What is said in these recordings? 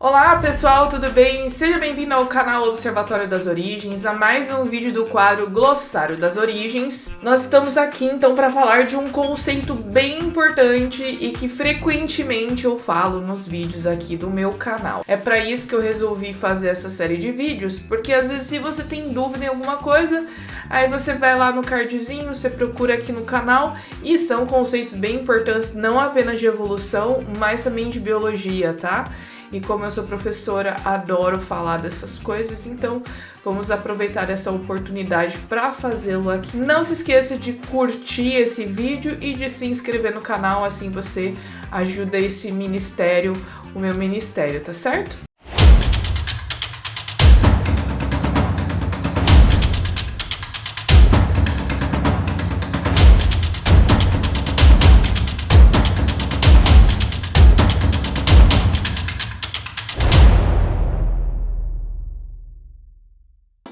Olá pessoal, tudo bem? Seja bem-vindo ao canal Observatório das Origens, a mais um vídeo do quadro Glossário das Origens. Nós estamos aqui então para falar de um conceito bem importante e que frequentemente eu falo nos vídeos aqui do meu canal. É para isso que eu resolvi fazer essa série de vídeos, porque às vezes se você tem dúvida em alguma coisa, aí você vai lá no cardzinho, você procura aqui no canal e são conceitos bem importantes, não apenas de evolução, mas também de biologia, tá? E como eu sou professora, adoro falar dessas coisas, então vamos aproveitar essa oportunidade para fazê-lo aqui. Não se esqueça de curtir esse vídeo e de se inscrever no canal, assim você ajuda esse ministério, o meu ministério, tá certo?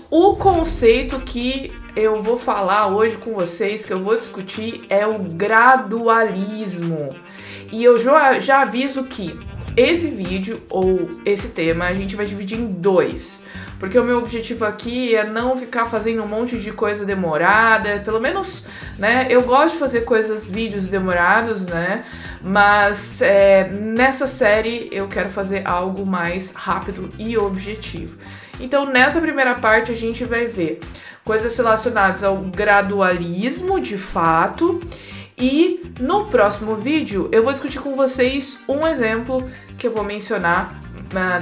O conceito que eu vou falar hoje com vocês, que eu vou discutir, é o gradualismo. E eu já aviso que esse vídeo ou esse tema a gente vai dividir em dois. Porque o meu objetivo aqui é não ficar fazendo um monte de coisa demorada, pelo menos, né, eu gosto de fazer vídeos demorados, né, mas nessa série eu quero fazer algo mais rápido e objetivo. Então, nessa primeira parte, a gente vai ver coisas relacionadas ao gradualismo, de fato, e no próximo vídeo eu vou discutir com vocês um exemplo que eu vou mencionar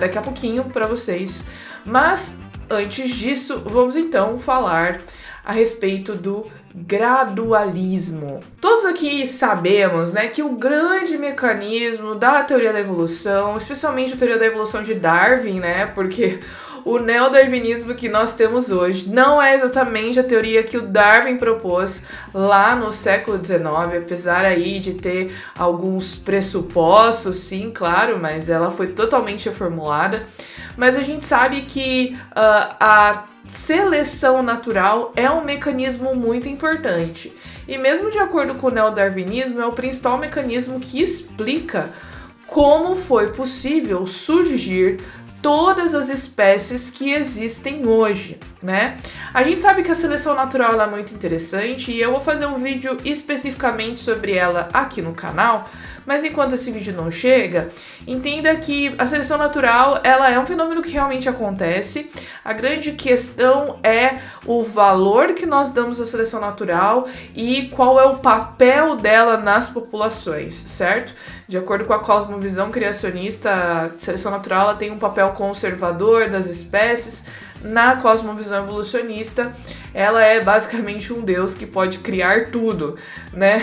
daqui a pouquinho para vocês. Mas, antes disso, vamos então falar a respeito do gradualismo. Todos aqui sabemos, né, que o grande mecanismo da teoria da evolução, especialmente a teoria da evolução de Darwin, né, porque o neodarwinismo que nós temos hoje não é exatamente a teoria que o Darwin propôs lá no século XIX, apesar aí de ter alguns pressupostos, sim, claro, mas ela foi totalmente reformulada. Mas a gente sabe que a seleção natural é um mecanismo muito importante. E mesmo de acordo com o neodarwinismo, é o principal mecanismo que explica como foi possível surgir todas as espécies que existem hoje, né? A gente sabe que a seleção natural é muito interessante e eu vou fazer um vídeo especificamente sobre ela aqui no canal, mas enquanto esse vídeo não chega, entenda que a seleção natural ela é um fenômeno que realmente acontece. A grande questão é o valor que nós damos à seleção natural e qual é o papel dela nas populações, certo? De acordo com a cosmovisão criacionista, a seleção natural ela tem um papel conservador das espécies. Na cosmovisão evolucionista, ela é basicamente um deus que pode criar tudo, né?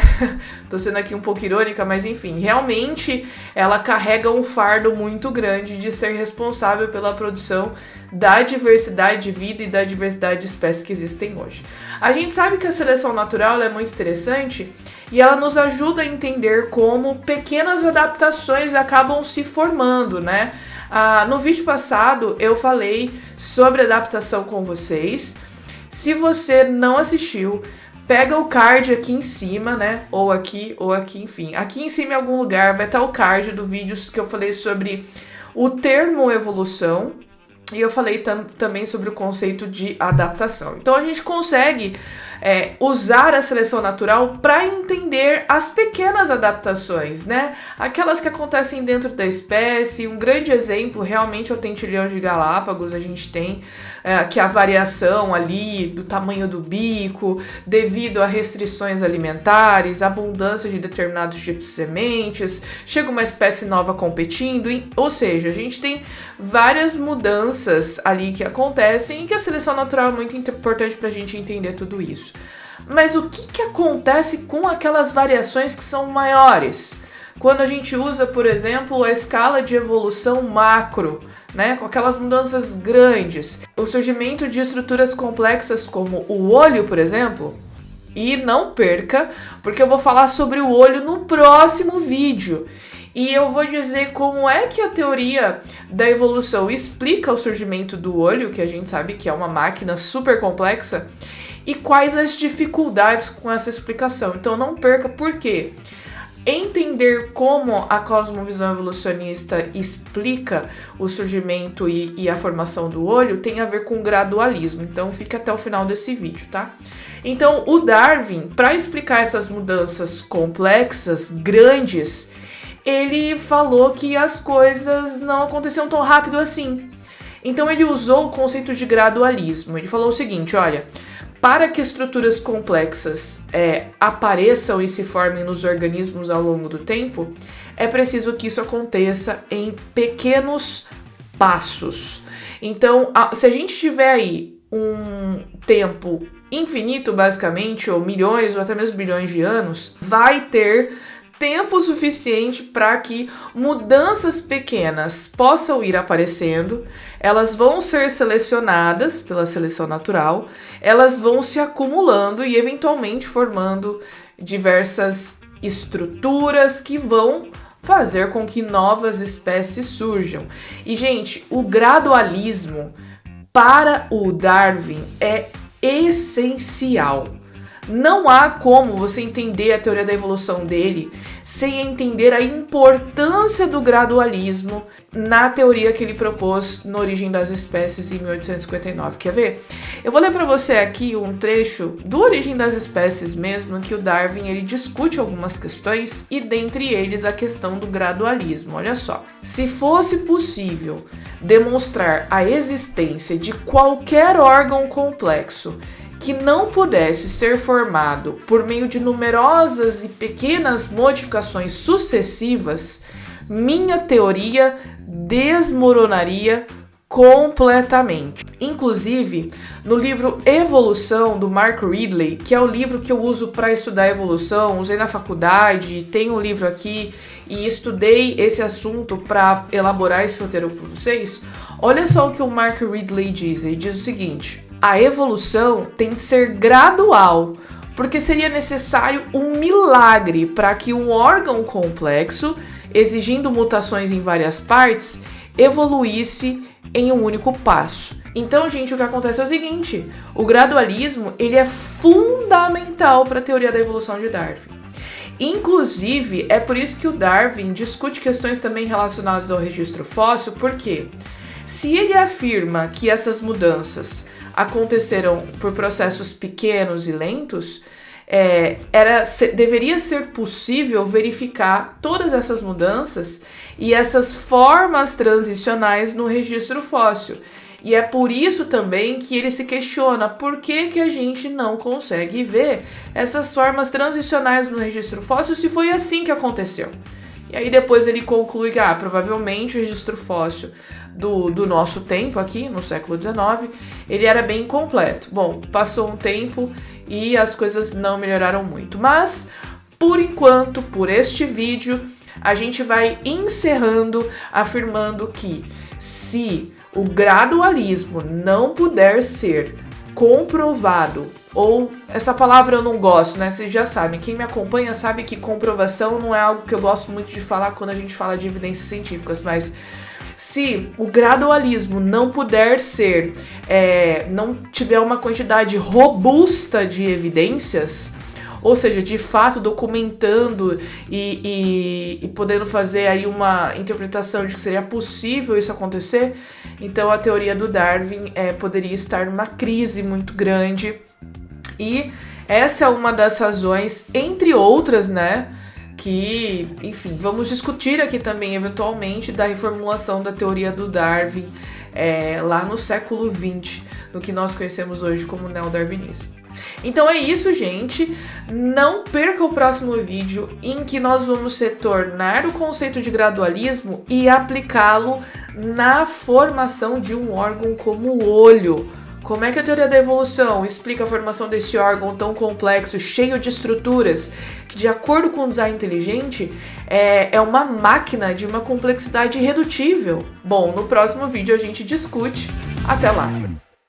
Tô sendo aqui um pouco irônica, mas enfim, realmente ela carrega um fardo muito grande de ser responsável pela produção da diversidade de vida e da diversidade de espécies que existem hoje. A gente sabe que a seleção natural é muito interessante e ela nos ajuda a entender como pequenas adaptações acabam se formando, né? No vídeo passado eu falei sobre adaptação com vocês. Se você não assistiu, pega o card aqui em cima, né? Ou aqui, enfim. Aqui em cima em algum lugar vai estar o card do vídeo que eu falei sobre o termo evolução. E eu falei também sobre o conceito de adaptação. Então a gente consegue usar a seleção natural para entender as pequenas adaptações, né? Aquelas que acontecem dentro da espécie. Um grande exemplo realmente é o tentilhão de Galápagos. A gente tem que a variação ali do tamanho do bico, devido a restrições alimentares, abundância de determinados tipos de sementes, chega uma espécie nova competindo, ou seja, a gente tem várias mudanças ali que acontecem e que a seleção natural é muito importante para a gente entender tudo isso. Mas o que acontece com aquelas variações que são maiores? Quando a gente usa, por exemplo, a escala de evolução macro, né, com aquelas mudanças grandes, o surgimento de estruturas complexas como o olho, por exemplo. E não perca, porque eu vou falar sobre o olho no próximo vídeo. E eu vou dizer como é que a teoria da evolução explica o surgimento do olho, que a gente sabe que é uma máquina super complexa, e quais as dificuldades com essa explicação. Então não perca, por quê? entender como a cosmovisão evolucionista explica o surgimento e a formação do olho tem a ver com gradualismo. Então fica até o final desse vídeo, tá? Então o Darwin, para explicar essas mudanças complexas, grandes, ele falou que as coisas não aconteciam tão rápido assim. Então ele usou o conceito de gradualismo. Ele falou o seguinte, olha, para que estruturas complexas apareçam e se formem nos organismos ao longo do tempo, é preciso que isso aconteça em pequenos passos. Então, se a gente tiver aí um tempo infinito, basicamente, ou milhões, ou até mesmo bilhões de anos, vai ter tempo suficiente para que mudanças pequenas possam ir aparecendo, elas vão ser selecionadas pela seleção natural, elas vão se acumulando e eventualmente formando diversas estruturas que vão fazer com que novas espécies surjam. E, gente, o gradualismo para o Darwin é essencial. Não há como você entender a teoria da evolução dele sem entender a importância do gradualismo na teoria que ele propôs na Origem das Espécies em 1859. Quer ver? Eu vou ler para você aqui um trecho do Origem das Espécies mesmo, em que o Darwin ele discute algumas questões e dentre eles a questão do gradualismo. Olha só. Se fosse possível demonstrar a existência de qualquer órgão complexo que não pudesse ser formado por meio de numerosas e pequenas modificações sucessivas, minha teoria desmoronaria completamente. Inclusive, no livro Evolução, do Mark Ridley, que é o livro que eu uso para estudar evolução, usei na faculdade, tenho um livro aqui e estudei esse assunto para elaborar esse roteiro para vocês, olha só o que o Mark Ridley diz. Ele diz o seguinte: a evolução tem de ser gradual, porque seria necessário um milagre para que um órgão complexo, exigindo mutações em várias partes, evoluísse em um único passo. Então, gente, o que acontece é o seguinte: o gradualismo ele é fundamental para a teoria da evolução de Darwin. Inclusive, é por isso que o Darwin discute questões também relacionadas ao registro fóssil, porque se ele afirma que essas mudanças aconteceram por processos pequenos e lentos, deveria ser possível verificar todas essas mudanças e essas formas transicionais no registro fóssil. E é por isso também que ele se questiona por que a gente não consegue ver essas formas transicionais no registro fóssil se foi assim que aconteceu. E aí depois ele conclui que provavelmente o registro fóssil do nosso tempo aqui, no século XIX, ele era bem incompleto. Bom, passou um tempo e as coisas não melhoraram muito. Mas, por enquanto, por este vídeo, a gente vai encerrando afirmando que se o gradualismo não puder ser comprovado, ou essa palavra eu não gosto, né? Vocês já sabem, quem me acompanha sabe que comprovação não é algo que eu gosto muito de falar quando a gente fala de evidências científicas, mas se o gradualismo não puder ser, não tiver uma quantidade robusta de evidências, ou seja, de fato documentando e podendo fazer aí uma interpretação de que seria possível isso acontecer, então a teoria do Darwin poderia estar numa crise muito grande. E essa é uma das razões, entre outras, né, que, enfim, vamos discutir aqui também, eventualmente, da reformulação da teoria do Darwin lá no século XX, no que nós conhecemos hoje como neodarwinismo. Então é isso, gente. Não perca o próximo vídeo em que nós vamos retornar o conceito de gradualismo e aplicá-lo na formação de um órgão como o olho. Como é que a teoria da evolução explica a formação desse órgão tão complexo, cheio de estruturas, que, de acordo com o design inteligente, é uma máquina de uma complexidade irredutível? Bom, no próximo vídeo a gente discute. Até lá!